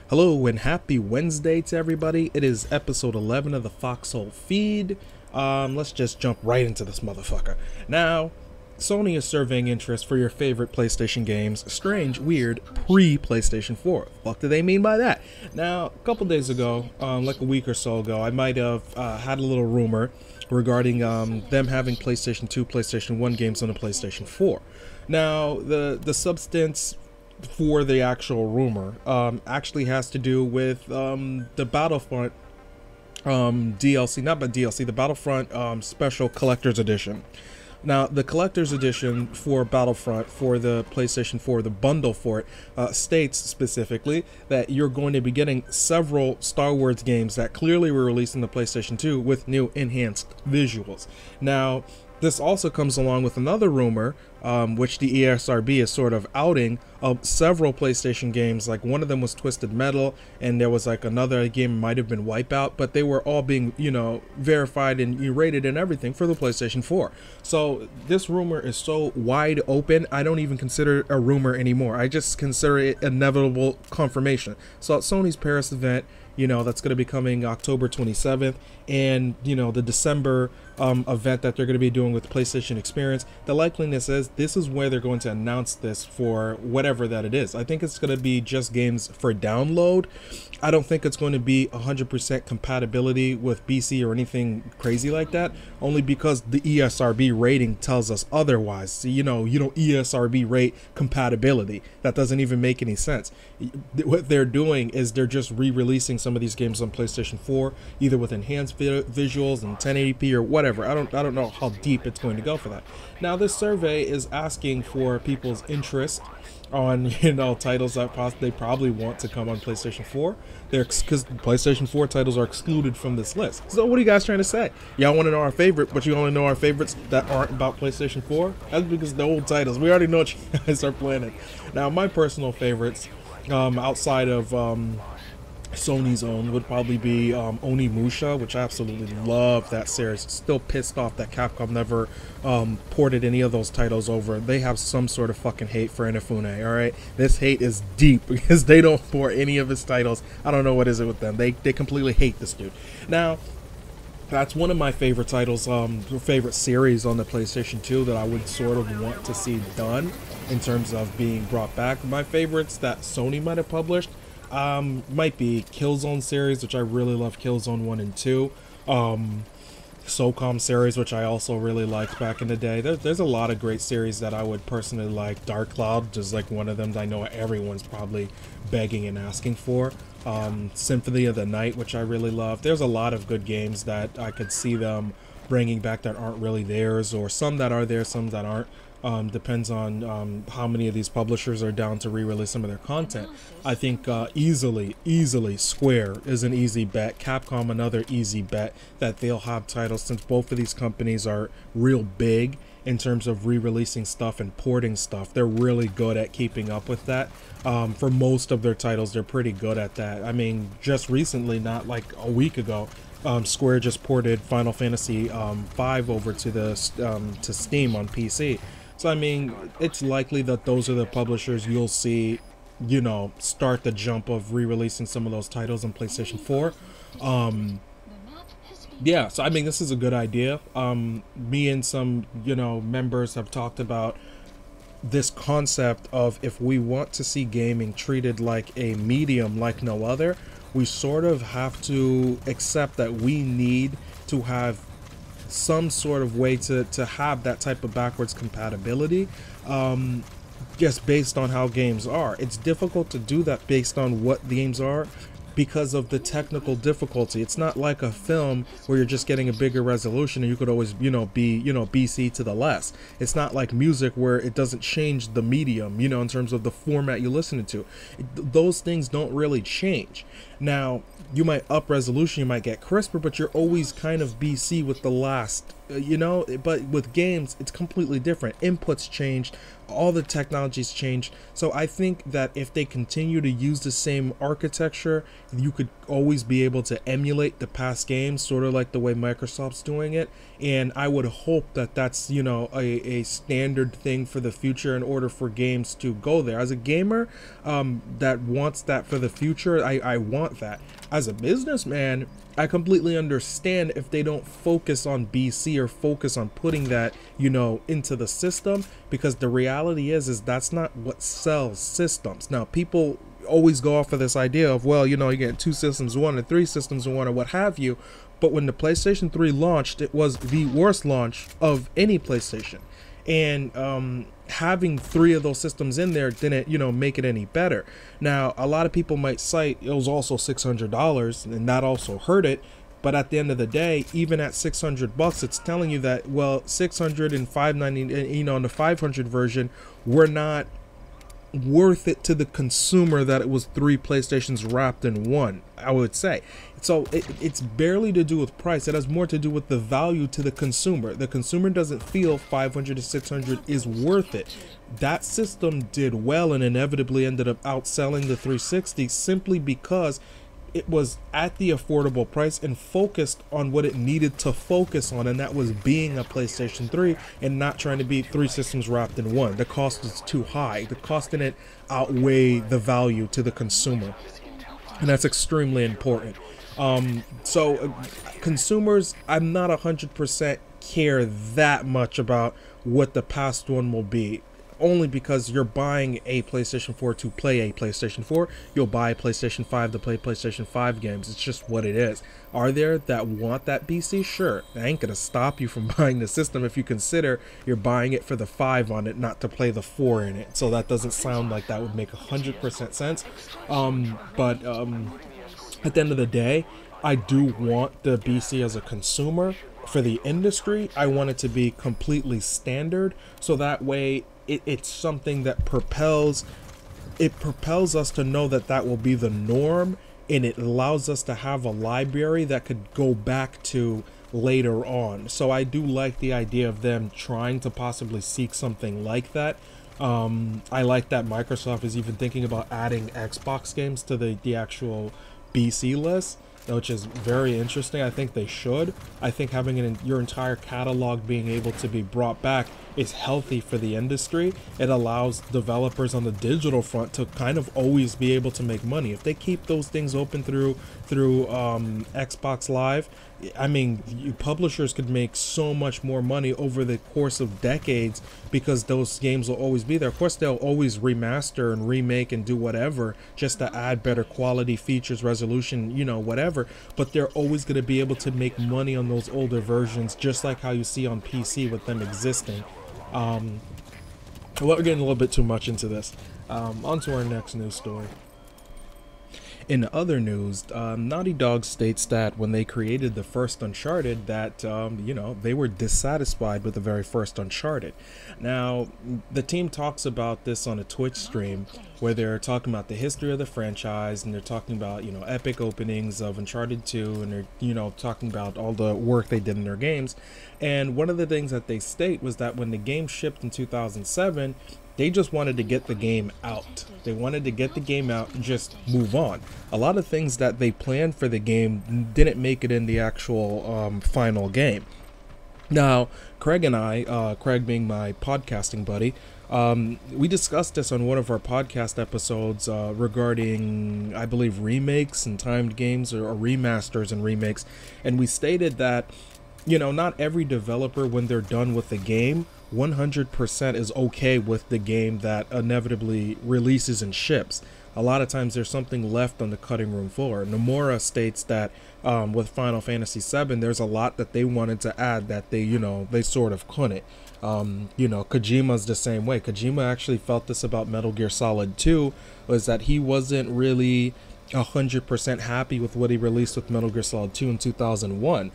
Hello and happy Wednesday to everybody. It is episode 11 of the Foxhole Feed. Let's just jump right into this motherfucker. Now, Sony is surveying interest for your favorite PlayStation games. Strange, weird, pre-PlayStation 4. What do they mean by that? Now, a couple days ago, like a week or so ago, I might have had a little rumor regarding them having PlayStation 2, PlayStation 1 games on the PlayStation 4. Now, the substance for the actual rumor actually has to do with the Battlefront DLC, not by DLC, the Battlefront Special Collector's Edition. Now, the Collector's Edition for Battlefront for the PlayStation 4, the bundle for it, states specifically that you're going to be getting several Star Wars games that clearly were released in the PlayStation 2 with new enhanced visuals. Now, this also comes along with another rumor, which the ESRB is sort of outing, of several PlayStation games. Like one of them was Twisted Metal, and there was like another game might have been Wipeout, but they were all being, verified and rated and everything for the PlayStation 4. So this rumor is so wide open, I don't even consider it a rumor anymore. I just consider it inevitable confirmation. So at Sony's Paris event, that's going to be coming October 27th, and the December event that they're going to be doing with PlayStation Experience, the likeliness is this is where they're going to announce this for whatever that it is. I think it's going to be just games for download. I don't think it's going to be 100% compatibility with BC or anything crazy like that, only because the ESRB rating tells us otherwise. So, you don't ESRB rate compatibility. That doesn't even make any sense. What they're doing is they're just re-releasing some of these games on PlayStation 4, either with enhanced visuals and 1080p or whatever. I don't know how deep it's going to go for that. Now, this survey is asking for people's interest on titles that they probably want to come on PlayStation 4. Because PlayStation 4 titles are excluded from this list. So what are you guys trying to say? Y'all want to know our favorite, but you only know our favorites that aren't about PlayStation 4? That's because the old titles. We already know what you guys are planning. Now, my personal favorites, outside of Sony's own, would probably be Onimusha, which I absolutely love that series. Still pissed off that Capcom never ported any of those titles over. They have some sort of fucking hate for Inafune, alright? This hate is deep because they don't port any of his titles. I don't know what is it with them. They completely hate this dude. Now, that's one of my favorite titles, favorite series on the PlayStation 2 that I would sort of want to see done in terms of being brought back. My favorites that Sony might have published might be Killzone series, which I really love, Killzone 1 and 2. SOCOM series, which I also really liked back in the day. There's a lot of great series that I would personally like. Dark Cloud, just like one of them that I know everyone's probably begging and asking for. Symphony of the Night, which I really love. There's a lot of good games that I could see them bringing back that aren't really theirs, or some that are there, some that aren't. Depends on how many of these publishers are down to re-release some of their content. I think easily Square is an easy bet. Capcom, another easy bet that they'll have titles, since both of these companies are real big in terms of re-releasing stuff and porting stuff. They're really good at keeping up with that. For most of their titles, they're pretty good at that. I mean, just recently, not like a week ago, Square just ported Final Fantasy 5 over to Steam on PC. So, I mean, it's likely that those are the publishers you'll see, start the jump of re-releasing some of those titles on PlayStation 4. Yeah, so, I mean, this is a good idea. Me and some, members have talked about this concept of, if we want to see gaming treated like a medium like no other, we sort of have to accept that we need to have some sort of way to have that type of backwards compatibility, just based on how games are. It's difficult to do that based on what games are because of the technical difficulty. It's not like a film where you're just getting a bigger resolution and you could always, be, BC to the less. It's not like music where it doesn't change the medium, in terms of the format you listen to. Those things don't really change. Now, you might up resolution, you might get crisper, but you're always kind of BC with the last you know. But with games, it's completely different. Inputs changed, all the technologies changed. So I think that if they continue to use the same architecture, you could always be able to emulate the past games, sort of like the way Microsoft's doing it. And I would hope that that's, you know, a standard thing for the future in order for games to go there. As a gamer that wants that for the future, I want that. As a businessman, I completely understand if they don't focus on BC or focus on putting that, you know, into the system, because the reality is that's not what sells systems. Now, people always go off of this idea of, well, you know, you get 2 systems in 1 or 3 systems in 1 or what have you. But when the PlayStation 3 launched, it was the worst launch of any PlayStation. And having 3 of those systems in there didn't, you know, make it any better. Now, a lot of people might cite it was also $600, and that also hurt it. But at the end of the day, even at $600, it's telling you that, well, 600 and 590, you know, in the 500 version, were not worth it to the consumer that it was 3 PlayStations wrapped in 1, I would say. So it's barely to do with price. It has more to do with the value to the consumer. The consumer doesn't feel 500 to 600 is worth it. That system did well and inevitably ended up outselling the 360 simply because it was at the affordable price and focused on what it needed to focus on, and that was being a PlayStation 3 and not trying to be 3 systems wrapped in 1. The cost is too high. The cost in it outweigh the value to the consumer, and that's extremely important. Consumers, I'm not 100% care that much about what the past one will be. Only because you're buying a PlayStation 4 to play a PlayStation 4. You'll buy a PlayStation 5 to play PlayStation 5 games. It's just what it is. Are there that want that BC? Sure. That ain't going to stop you from buying the system if you consider you're buying it for the 5 on it, not to play the 4 in it. So that doesn't sound like that would make 100% sense. At the end of the day, I do want the BC as a consumer. For the industry, I want it to be completely standard, so that way it's something that propels us to know that that will be the norm, and it allows us to have a library that could go back to later on. So I do like the idea of them trying to possibly seek something like that. I like that Microsoft is even thinking about adding Xbox games to the actual BC list, which is very interesting. I think they should. I think having your entire catalog being able to be brought back is healthy for the industry. It allows developers on the digital front to kind of always be able to make money. If they keep those things open through Xbox Live, I mean, publishers could make so much more money over the course of decades because those games will always be there. Of course, they'll always remaster and remake and do whatever just to add better quality features, resolution, you know, whatever. But they're always going to be able to make money on those older versions, just like how you see on PC with them existing. We're getting a little bit too much into this. On to our next news story. In other news, Naughty Dog states that when they created the first Uncharted, that you know, they were dissatisfied with the very first Uncharted. Now, the team talks about this on a Twitch stream where they're talking about the history of the franchise, and they're talking about, you know, epic openings of Uncharted 2, and they're, you know, talking about all the work they did in their games. And one of the things that they state was that when the game shipped in 2007, they just wanted to get the game out. They wanted to get the game out and just move on. A lot of things that they planned for the game didn't make it in the actual final game. Now, Craig and I, Craig being my podcasting buddy, we discussed this on one of our podcast episodes regarding, I believe, remakes and timed games, or remasters and remakes. And we stated that, you know, not every developer, when they're done with the game, 100% is okay with the game that inevitably releases and ships. A lot of times there's something left on the cutting room floor. Nomura states that with Final Fantasy VII, there's a lot that they wanted to add that they, you know, they sort of couldn't. You know, Kojima's the same way. Kojima actually felt this about Metal Gear Solid 2, was that he wasn't really 100% happy with what he released with Metal Gear Solid 2 in 2001.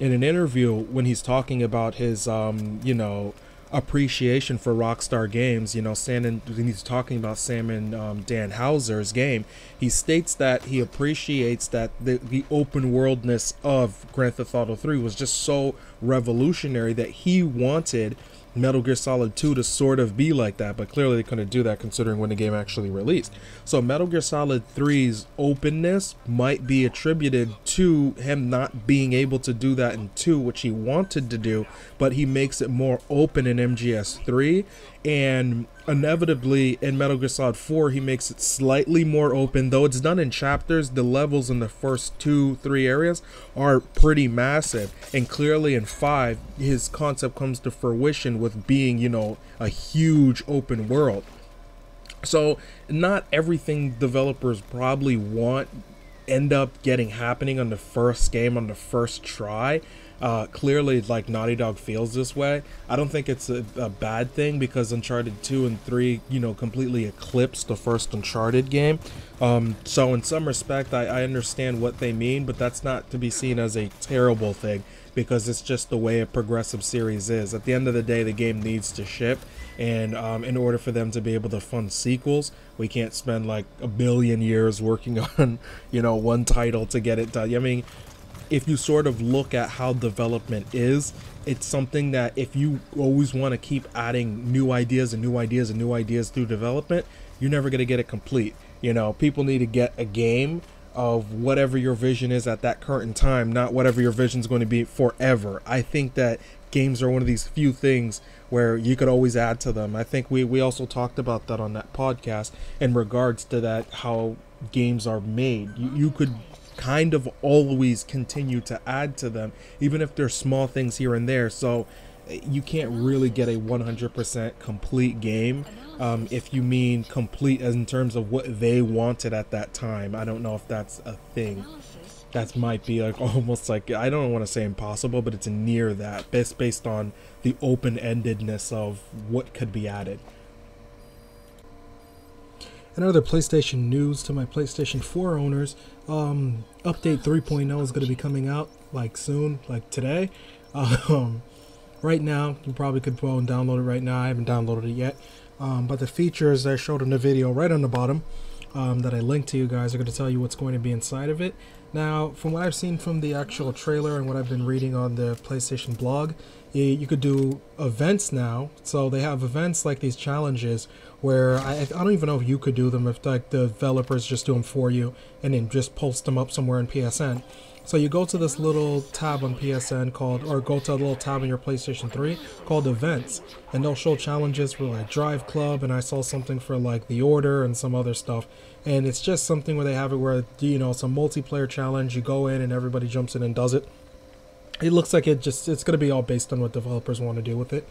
In an interview, when he's talking about his, you know, appreciation for Rockstar Games. You know, when he's talking about Sam and Dan Houser's game, he states that he appreciates that the open worldness of Grand Theft Auto 3 was just so revolutionary that he wanted Metal Gear Solid 2 to sort of be like that, but clearly they couldn't do that considering when the game actually released. So Metal Gear Solid 3's openness might be attributed to him not being able to do that in 2, which he wanted to do, but he makes it more open in MGS3, and inevitably in Metal Gear Solid 4 he makes it slightly more open. Though it's done in chapters, the levels in the first 2-3 areas are pretty massive, and clearly in 5 his concept comes to fruition with being, you know, a huge open world. So not everything developers probably want end up getting happening on the first game, on the first try. Clearly, like, Naughty Dog feels this way. I don't think it's a bad thing, because Uncharted 2 and 3, you know, completely eclipsed the first Uncharted game. So in some respect, I understand what they mean, but that's not to be seen as a terrible thing, because it's just the way a progressive series is. At the end of the day, the game needs to ship, and in order for them to be able to fund sequels, we can't spend like a billion years working on, you know, one title to get it done. I mean, if you sort of look at how development is, it's something that if you always want to keep adding new ideas and new ideas and new ideas through development, you're never going to get it complete. You know, people need to get a game of whatever your vision is at that current time, not whatever your vision is going to be forever. I think that games are one of these few things where you could always add to them. I think we also talked about that on that podcast in regards to that, how games are made. You could kind of always continue to add to them, even if there's small things here and there. So you can't really get a 100% complete game, if you mean complete as in terms of what they wanted at that time. I don't know if that's a thing. That might be like almost like, I don't want to say impossible, but it's near that, based on the open-endedness of what could be added. And other PlayStation news to my PlayStation 4 owners, update 3.0 is going to be coming out like soon, like today. Right now, you probably could go and download it right now. I haven't downloaded it yet. But the features I showed in the video right on the bottom, that I linked to you guys, are going to tell you what's going to be inside of it. Now, from what I've seen from the actual trailer and what I've been reading on the PlayStation blog, you could do events now. So they have events like these challenges where I don't even know if you could do them, if like the developers just do them for you and then just post them up somewhere in PSN. So you go to this little tab on PSN called, or go to a little tab in your PlayStation 3 called events, and they'll show challenges for like Drive Club, and I saw something for like The Order and some other stuff. And it's just something where they have it where, you know, it's a multiplayer challenge. You go in and everybody jumps in and does it. It looks like it's going to be all based on what developers want to do with it,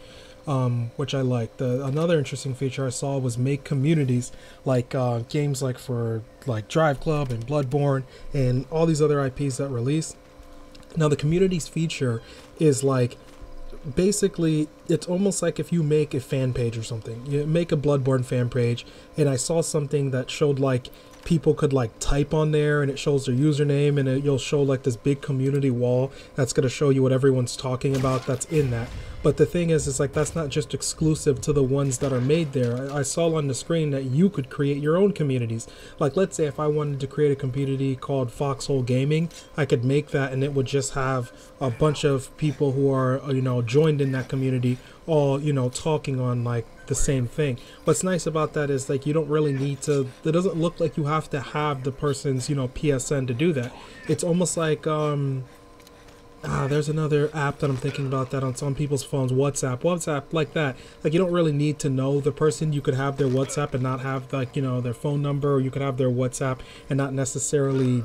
which I like. Another interesting feature I saw was make communities, like games like for like Drive Club and Bloodborne and all these other IPs that release. Now the communities feature is like, basically it's almost like if you make a fan page or something. You make a Bloodborne fan page, and I saw something that showed like people could like type on there, and it shows their username, and you'll show like this big community wall that's going to show you what everyone's talking about that's in that. But the thing is like that's not just exclusive to the ones that are made there. I saw on the screen that you could create your own communities. Like, let's say if I wanted to create a community called Foxhole Gaming, I could make that, and it would just have a bunch of people who are, you know, joined in that community, all, you know, talking on like the same thing. What's nice about that is like you don't really need to, it doesn't look like you have to have the person's, you know, PSN to do that. It's almost like there's another app that I'm thinking about that on some people's phones, WhatsApp like that. Like, you don't really need to know the person. You could have their WhatsApp and not have, like, you know, their phone number, or you could have their WhatsApp and not necessarily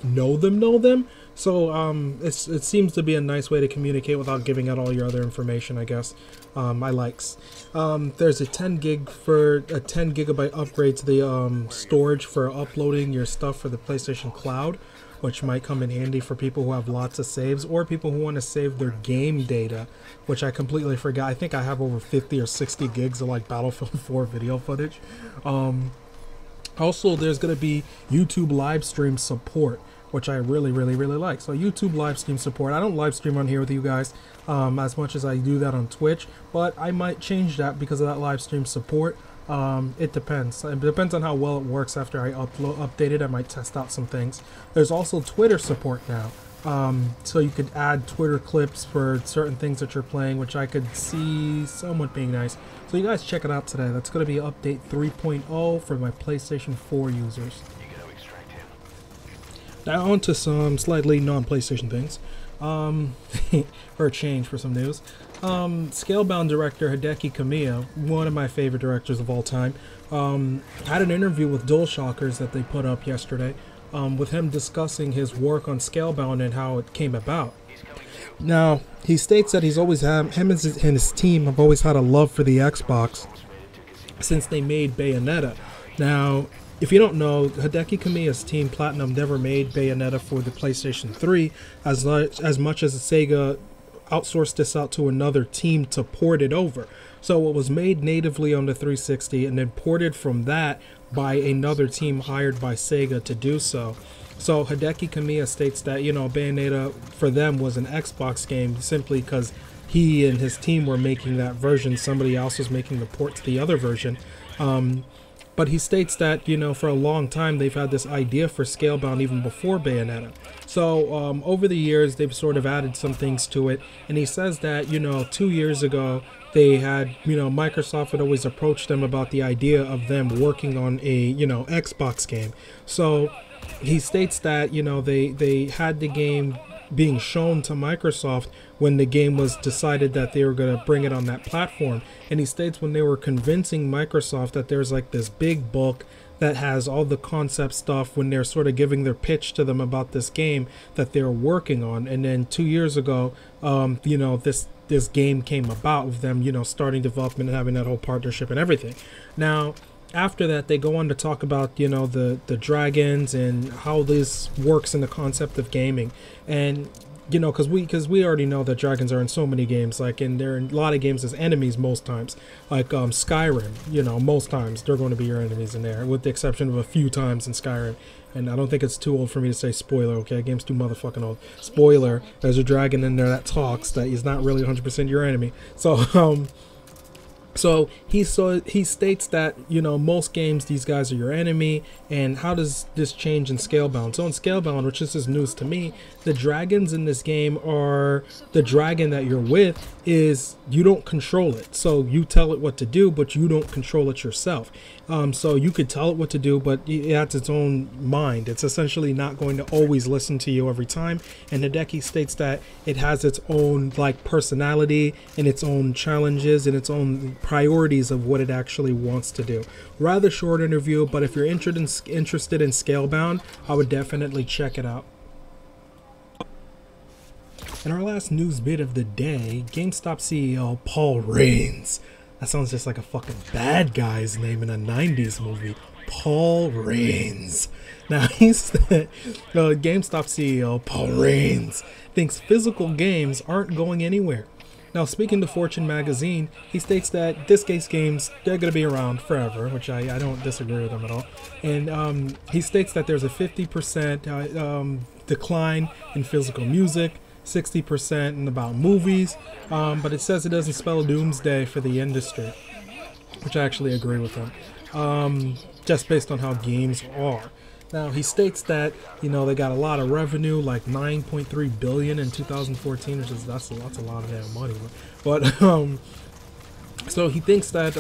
know them. So it seems to be a nice way to communicate without giving out all your other information, I guess. I likes. There's a 10 gigabyte upgrade to the storage for uploading your stuff for the PlayStation Cloud, which might come in handy for people who have lots of saves, or people who want to save their game data, which I completely forgot. I think I have over 50 or 60 gigs of like Battlefield 4 video footage. Also, there's going to be YouTube live stream support. which I really like. So YouTube live stream support. I don't live stream on here with you guys as much as I do that on Twitch, but I might change that because of that live stream support. It depends. It depends on how well it works after I update it. I might test out some things. There's also Twitter support now. So you could add Twitter clips for certain things that you're playing, which I could see somewhat being nice. So you guys check it out today. That's going to be update 3.0 for my PlayStation 4 users. Now on to some slightly non-PlayStation things. For a change, for some news. Scalebound director Hideki Kamiya, one of my favorite directors of all time, had an interview with DualShockers that they put up yesterday, with him discussing his work on Scalebound and how it came about. Now, he states that he's always had, him and his team have always had a love for the Xbox since they made Bayonetta. Now, if you don't know, Hideki Kamiya's team Platinum never made Bayonetta for the PlayStation 3 as much as Sega outsourced this out to another team to port it over. So it was made natively on the 360 and then ported from that by another team hired by Sega to do so. So Hideki Kamiya states that, you know, Bayonetta for them was an Xbox game simply because he and his team were making that version. Somebody else was making the port to the other version. But he states that, you know, for a long time they've had this idea for Scalebound even before Bayonetta. So over the years they've sort of added some things to it. And he says that, you know, 2 years ago they had, you know, Microsoft had always approached them about the idea of them working on a, you know, Xbox game. So he states that, you know, they had the game being shown to Microsoft when the game was decided that they were going to bring it on that platform. And he states when they were convincing Microsoft that there's like this big book that has all the concept stuff, when they're sort of giving their pitch to them about this game that they're working on. And then 2 years ago, you know, this game came about with them, you know, starting development and having that whole partnership and everything. Now, after that, they go on to talk about, you know, the dragons and how this works in the concept of gaming. And, you know, because we already know that dragons are in so many games, like, and they're in a lot of games as enemies most times, like Skyrim, you know, most times they're going to be your enemies in there, with the exception of a few times in Skyrim. And I don't think it's too old for me to say spoiler, okay? Game's too motherfucking old. Spoiler, there's a dragon in there that talks that is not really 100% your enemy. So he states that, you know, most games these guys are your enemy. And how does this change in Scalebound? So in Scalebound, which this is news to me, the dragons in this game are, the dragon that you're with is, you don't control it. So you tell it what to do, but you don't control it yourself. So you could tell it what to do, but it has its own mind. It's essentially not going to always listen to you every time. And Hideki states that it has its own like personality and its own challenges and its own priorities of what it actually wants to do. Rather short interview, but if you're interested in Scalebound, I would definitely check it out. And our last news bit of the day, GameStop CEO Paul Raines. That sounds just like a fucking bad guy's name in a 90s movie. Paul Raines. Now, he's the GameStop CEO, Paul Raines, thinks physical games aren't going anywhere. Now, speaking to Fortune magazine, he states that disc-based games, they're going to be around forever, which I don't disagree with him at all. And he states that there's a 50% decline in physical music, 60% in about movies, but it says it doesn't spell a doomsday for the industry, which I actually agree with him, just based on how games are. Now, he states that, you know, they got a lot of revenue, like 9.3 billion in 2014, which is, that's a lot of damn money. But so he thinks that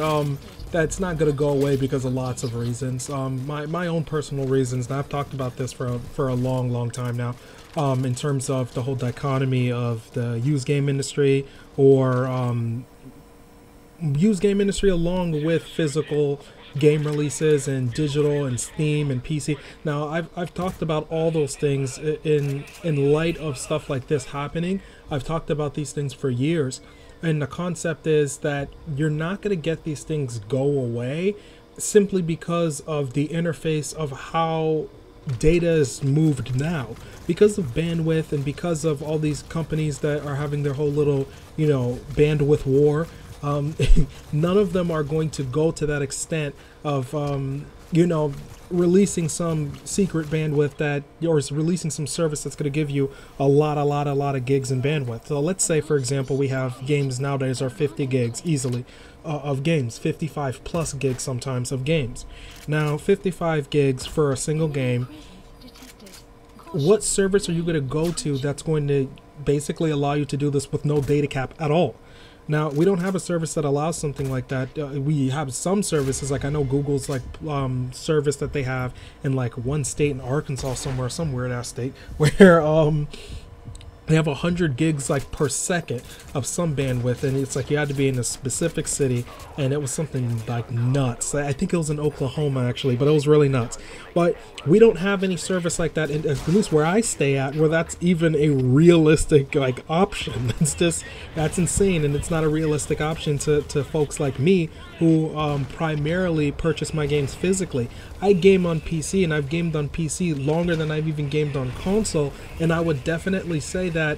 that's not going to go away because of lots of reasons. My own personal reasons, and I've talked about this for a long time now, in terms of the whole dichotomy of the used game industry, or used game industry along with physical game releases and digital and Steam and PC. Now, I've talked about all those things in light of stuff like this happening. I've talked about these things for years, and the concept is that you're not going to get these things go away simply because of the interface of how data is moved now, because of bandwidth and because of all these companies that are having their whole little, you know, bandwidth war. None of them are going to go to that extent of, you know, releasing some secret bandwidth that, or is releasing some service that's going to give you a lot of gigs in bandwidth. So let's say, for example, we have games nowadays are 50 gigs easily of games, 55 plus gigs sometimes of games. Now 55 gigs for a single game. What service are you going to go to that's going to basically allow you to do this with no data cap at all? Now, we don't have a service that allows something like that. We have some services, like I know Google's like service that they have in like one state in Arkansas somewhere, some weird ass state, where they have 100 gigs like per second of some bandwidth, and it's like you had to be in a specific city, and it was something like nuts. I think it was in Oklahoma actually, but it was really nuts. But we don't have any service like that, at least where I stay at, where that's even a realistic like option. That's insane, and it's not a realistic option to folks like me who primarily purchase my games physically. I game on PC, and I've gamed on PC longer than I've even gamed on console, and I would definitely say that,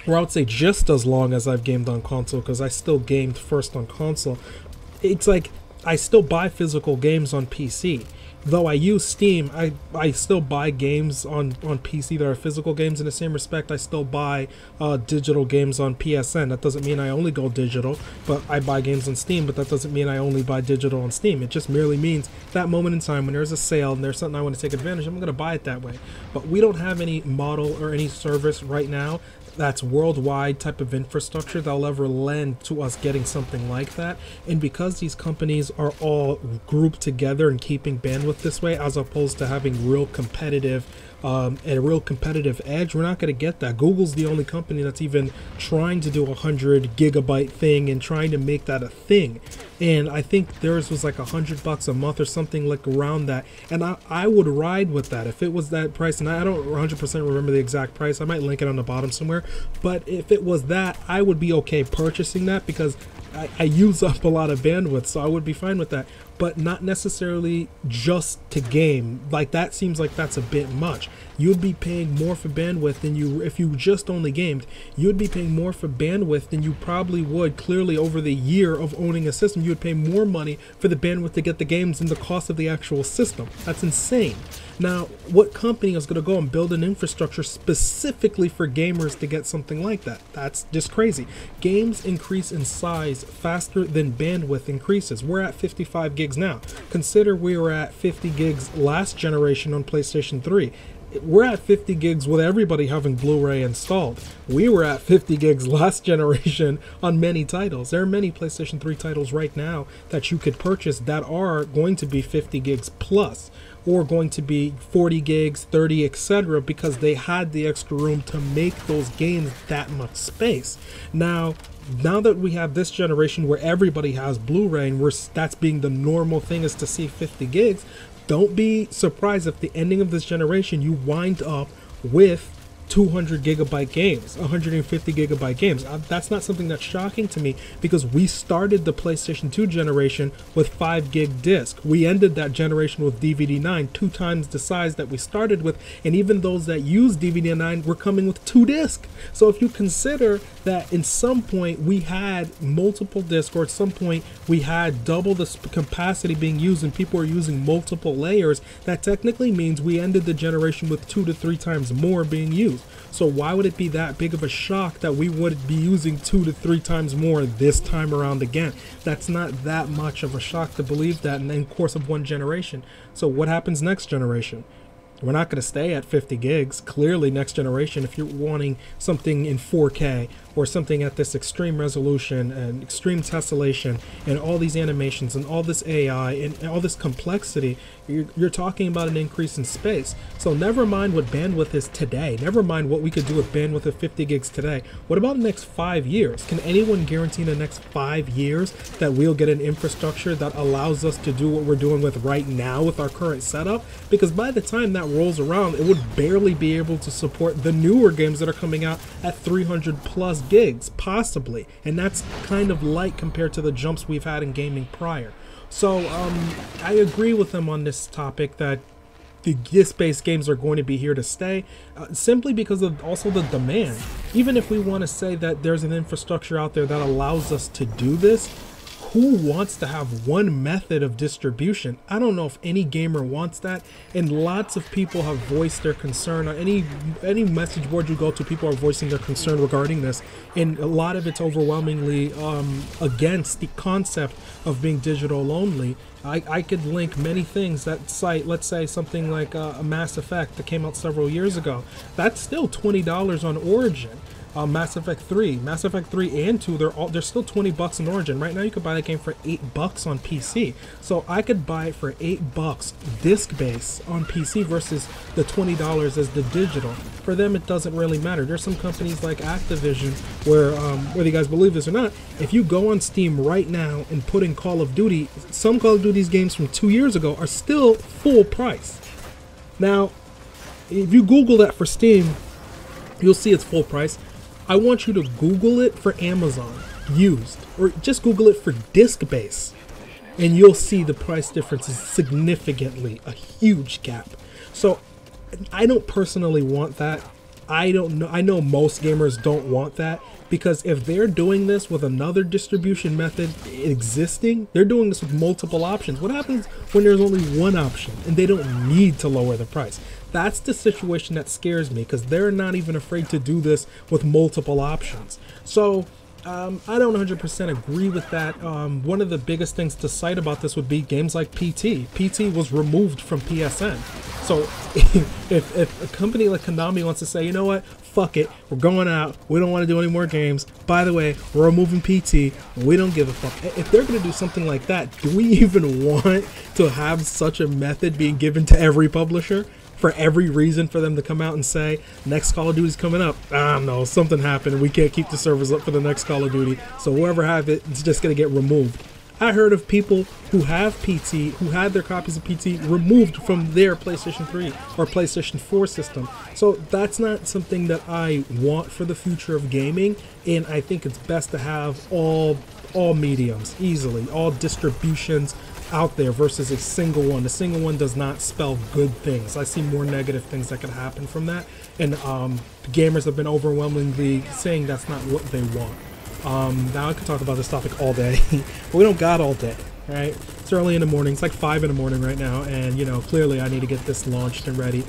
or I would say just as long as I've gamed on console, because I still gamed first on console. It's like I still buy physical games on PC. Though I use Steam, I still buy games on PC that are physical games. In the same respect, I still buy digital games on PSN. That doesn't mean I only go digital, but I buy games on Steam, but that doesn't mean I only buy digital on Steam. It just merely means that moment in time when there's a sale and there's something I want to take advantage of, I'm going to buy it that way. But we don't have any model or any service right now that's worldwide type of infrastructure that'll ever lend to us getting something like that. And because these companies are all grouped together and keeping bandwidth this way, as opposed to having real competitive a real competitive edge, we're not going to get that. Google's the only company that's even trying to do a 100 gigabyte thing and trying to make that a thing. And I think theirs was like $100 a month or something like around that. And I would ride with that if it was that price. And I don't 100% remember the exact price. I might link it on the bottom somewhere. But if it was that, I would be okay purchasing that because I use up a lot of bandwidth, so I would be fine with that. But not necessarily just to game. Like, that seems like that's a bit much. You'd be paying more for bandwidth than you, if you just only gamed, you'd be paying more for bandwidth than you probably would clearly over the year of owning a system. You would pay more money for the bandwidth to get the games than the cost of the actual system. That's insane. Now, what company is going to go and build an infrastructure specifically for gamers to get something like that? That's just crazy. Games increase in size faster than bandwidth increases. We're at 55 gigs now. Consider we were at 50 gigs last generation on PlayStation 3. We're at 50 gigs with everybody having Blu-ray installed. We were at 50 gigs last generation on many titles. There are many PlayStation 3 titles right now that you could purchase that are going to be 50 gigs plus, or going to be 40 gigs, 30, etc., because they had the extra room to make those games that much space. Now that we have this generation where everybody has Blu-ray and that's being the normal thing is to see 50 gigs, don't be surprised if the ending of this generation you wind up with 200 gigabyte games, 150 gigabyte games. That's not something that's shocking to me because we started the PlayStation 2 generation with 5 gig disc. We ended that generation with DVD9, 2 times the size that we started with, and even those that use DVD9 were coming with 2 disc. So if you consider that in some point we had multiple discs, or at some point we had double the capacity being used and people were using multiple layers, that technically means we ended the generation with 2 to 3 times more being used. So why would it be that big of a shock that we would be using 2 to 3 times more this time around again? That's not that much of a shock to believe that in the course of one generation. So what happens next generation? We're not going to stay at 50 gigs. Clearly, next generation, if you're wanting something in 4K or something at this extreme resolution and extreme tessellation and all these animations and all this AI and all this complexity, you're talking about an increase in space. So never mind what bandwidth is today. Never mind what we could do with bandwidth of 50 gigs today. What about the next 5 years? Can anyone guarantee in the next 5 years that we'll get an infrastructure that allows us to do what we're doing with right now with our current setup? Because by the time that rolls around, it would barely be able to support the newer games that are coming out at 300 plus gigs, possibly. And that's kind of light compared to the jumps we've had in gaming prior. So I agree with them on this topic that the disc-based games are going to be here to stay, simply because of also the demand. Even if we want to say that there's an infrastructure out there that allows us to do this, who wants to have one method of distribution? I don't know if any gamer wants that, and lots of people have voiced their concern. On any message board you go to, people are voicing their concern regarding this, and a lot of it's overwhelmingly against the concept of being digital only. I could link many things that cite, let's say, something like a Mass Effect that came out several years ago. That's still $20 on Origin. Mass Effect 3 and 2, they're still $20 in Origin. Right now you could buy that game for $8 on PC. So I could buy it for $8 disc base on PC versus the $20 as the digital. For them it doesn't really matter. There's some companies like Activision where, whether you guys believe this or not, if you go on Steam right now and put in Call of Duty, some Call of Duty's games from 2 years ago are still full price. Now, if you Google that for Steam, you'll see it's full price. I want you to Google it for Amazon used, or just Google it for disc base, and you'll see the price difference is significantly a huge gap. So I don't personally want that. I know most gamers don't want that, because if they're doing this with another distribution method existing, they're doing this with multiple options. What happens when there's only one option and they don't need to lower the price? That's the situation that scares me, because they're not even afraid to do this with multiple options. So I don't 100% agree with that. One of the biggest things to cite about this would be games like PT. PT was removed from PSN. So if a company like Konami wants to say, you know what, fuck it, we're going out, we don't want to do any more games, by the way, we're removing PT, we don't give a fuck. If they're going to do something like that, do we even want to have such a method being given to every publisher? For every reason for them to come out and say, next Call of Duty's coming up. I don't know, something happened and we can't keep the servers up for the next Call of Duty, so whoever have it, it's just going to get removed. I heard of people who have PT, who had their copies of PT removed from their PlayStation 3 or PlayStation 4 system. So that's not something that I want for the future of gaming, and I think it's best to have all mediums, easily, all distributions out there versus a single one. A single one does not spell good things. I see more negative things that could happen from that, and gamers have been overwhelmingly saying that's not what they want. Now I could talk about this topic all day, but we don't got all day, right? It's early in the morning. It's like 5 in the morning right now, and you know, clearly I need to get this launched and ready.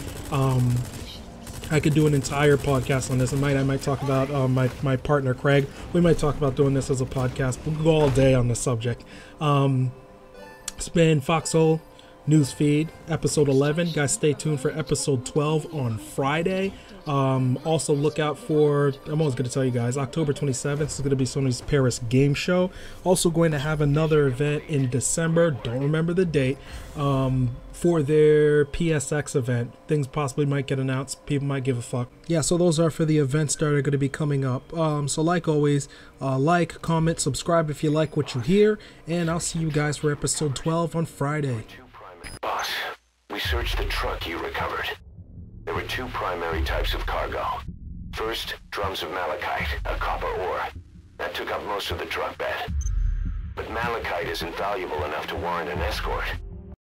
I could do an entire podcast on this. I might talk about my partner Craig. We might talk about doing this as a podcast. We'll go all day on this subject. It's been Foxhole Newsfeed, episode 11. Guys, stay tuned for episode 12 on Friday. Also look out for, I'm always going to tell you guys, October 27th is going to be Sony's Paris game show. Also going to have another event in December, don't remember the date, for their PSX event. Things possibly might get announced, people might give a fuck. Yeah, so those are for the events that are going to be coming up. So like always, like, comment, subscribe if you like what you hear, and I'll see you guys for episode 12 on Friday. Boss, we searched the truck you recovered. There were two primary types of cargo. First, drums of malachite, a copper ore. That took up most of the truck bed. But malachite isn't valuable enough to warrant an escort.